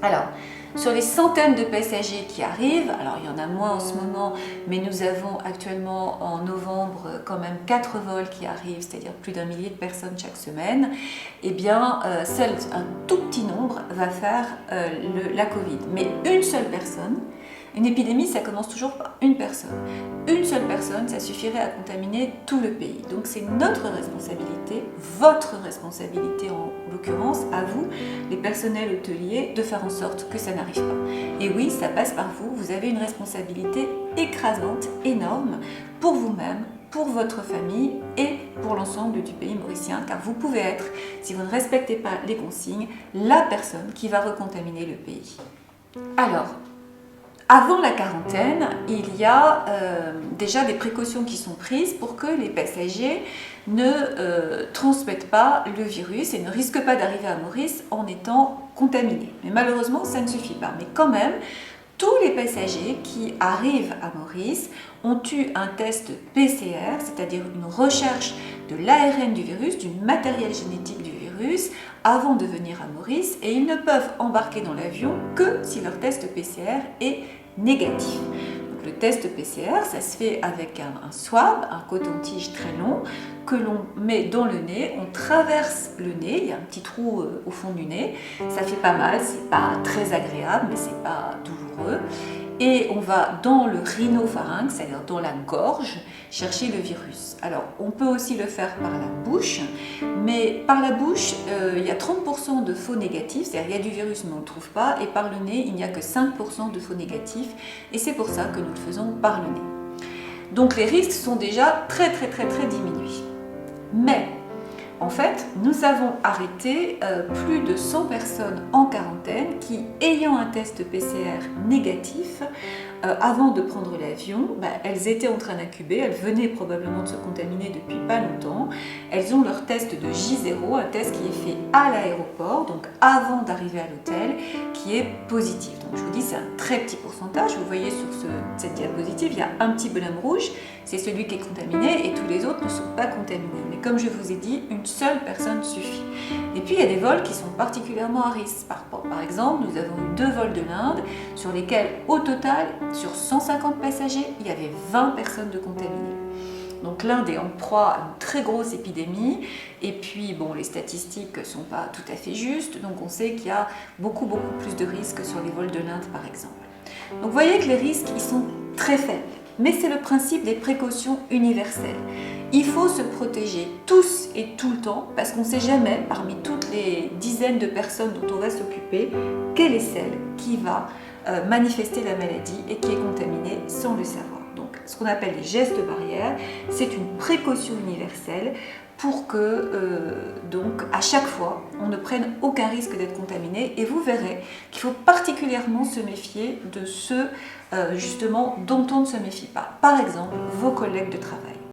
Alors, sur les centaines de passagers qui arrivent, alors il y en a moins en ce moment, mais nous avons actuellement en novembre quand même 4 vols qui arrivent, c'est-à-dire plus d'1 millier de personnes chaque semaine, eh bien seul un tout petit nombre va faire la Covid. Mais une seule personne, une épidémie ça commence toujours par une personne. Une seule personne, ça suffirait à contaminer tout le pays. Donc c'est notre responsabilité, votre responsabilité en l'occurrence, à vous, les personnels hôteliers, de faire en sorte que ça n'arrive pas. Et oui, ça passe par vous, vous avez une responsabilité écrasante, énorme, pour vous-même, pour votre famille et pour l'ensemble du pays mauricien, car vous pouvez être, si vous ne respectez pas les consignes, la personne qui va recontaminer le pays. Alors, avant la quarantaine, il y a déjà des précautions qui sont prises pour que les passagers ne transmettent pas le virus et ne risquent pas d'arriver à Maurice en étant contaminés. Mais malheureusement, ça ne suffit pas. Mais quand même, tous les passagers qui arrivent à Maurice ont eu un test PCR, c'est-à-dire une recherche de l'ARN du virus, du matériel génétique du virus, avant de venir à Maurice, et ils ne peuvent embarquer dans l'avion que si leur test PCR est négatif. Donc, le test PCR, ça se fait avec un swab, un coton-tige très long, que l'on met dans le nez, on traverse le nez, il y a un petit trou au fond du nez, ça fait pas mal, c'est pas très agréable, mais c'est pas douloureux. Et on va dans le rhinopharynx, c'est-à-dire dans la gorge, chercher le virus. Alors, on peut aussi le faire par la bouche, mais par la bouche, il y a 30% de faux négatifs, c'est-à-dire il y a du virus mais on ne le trouve pas, et par le nez, il n'y a que 5% de faux négatifs, et c'est pour ça que nous le faisons par le nez. Donc les risques sont déjà très diminués. Mais, en fait, nous avons arrêté plus de 100 personnes en quarantaine qui, ayant un test PCR négatif, avant de prendre l'avion, elles étaient en train d'incuber, elles venaient probablement de se contaminer depuis pas longtemps. Elles ont leur test de J0, un test qui est fait à l'aéroport, donc avant d'arriver à l'hôtel, qui est positif. Donc je vous dis, c'est un très petit pourcentage. Vous voyez sur cette diapositive, il y a un petit bonhomme rouge, c'est celui qui est contaminé et tous les autres ne sont pas contaminés. Mais comme je vous ai dit, une seule personne suffit. Et puis il y a des vols qui sont particulièrement à risque. Par exemple, nous avons eu 2 vols de l'Inde sur lesquels, au total, sur 150 passagers, il y avait 20 personnes de contaminées. Donc l'Inde est en proie à une très grosse épidémie et puis bon, les statistiques ne sont pas tout à fait justes, donc on sait qu'il y a beaucoup plus de risques sur les vols de l'Inde par exemple. Donc vous voyez que les risques ils sont très faibles, mais c'est le principe des précautions universelles. Il faut se protéger tous et tout le temps parce qu'on ne sait jamais parmi toutes les dizaines de personnes dont on va s'occuper, quelle est celle qui va manifester la maladie et qui est contaminée sans le savoir. Donc, ce qu'on appelle les gestes barrières, c'est une précaution universelle pour que, donc, à chaque fois, on ne prenne aucun risque d'être contaminé. Et vous verrez qu'il faut particulièrement se méfier de ceux, justement, dont on ne se méfie pas. Par exemple, vos collègues de travail.